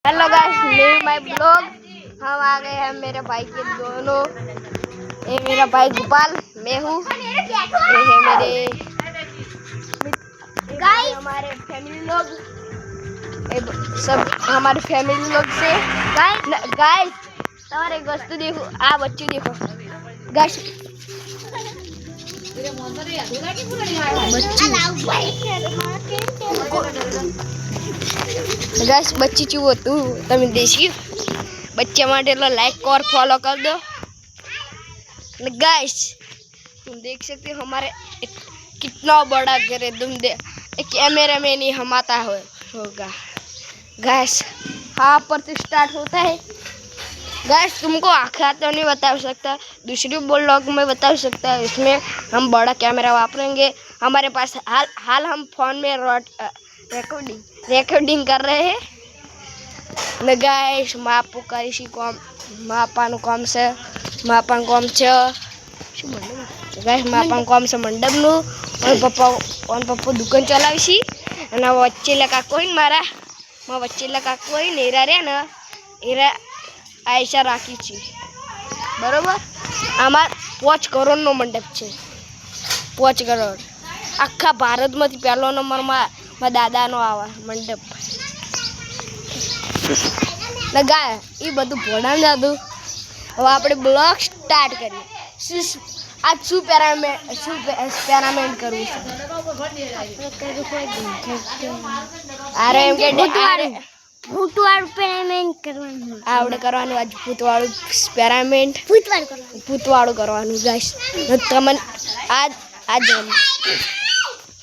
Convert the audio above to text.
Hello guys, new my blog. हम आ गए हैं मेरे भाई के दोनों। ये मेरा भाई गोपाल, मैं हूँ। ये है मेरे गाइस, हमारे फैमिली लोग, सब हमारे फैमिली लोग से। गाइस तुम्हारे एक वस्तु देखो, आ बच्चे देखो गाइस। गाइस बच्ची चुओ तू तमे देसी बच्चे माटे लाइक और फॉलो कर दो। गाइस तुम देख सकते हो हमारे कितना बड़ा घर है। तुम दे कैमरा में नहीं हम आता होगा। गाइस हाँ पर से स्टार्ट होता है। गाइस तुमको आखिर तो नहीं बता सकता, दूसरी ब्लॉग में बता सकता है। इसमें हम बड़ा कैमरा वापरेंगे। हमारे पास हाल हम फोन में रेकॉर्डिंग कर रहे हैं ने। गाइस मापू करीशी काम मापानु काम से मापान काम छे શું મંડપ ગાઈસ માપાન કામ છે મંડપનું। અને પપ્પા દુકાન ચલાવશી અને વચ્ચેલા કાકો હોય ને મારા વચ્ચેલા કાકો હોય ને એરા રે ને એરા આયશા રાખી છે બરોબર। આમાં 5 કરોડનો મંડપ છે। 5 કરોડ આખા ભારતમાંથી પહેલો નંબરમાં દાદાનો આવે મંડપ ને। ગાય એ બધું ભણાવી દાદું। હવે આપણે બ્લોગ સ્ટાર્ટ કરીએ। आज शू पेरामेंट करूँ अरे एम के भूतवाड़ू पेरामेंट करवानुं आवड़े करवानुं। आज भूतवाड़ू पेरामेंट भूतवाड़ू करवानुं गाइस। तमन आज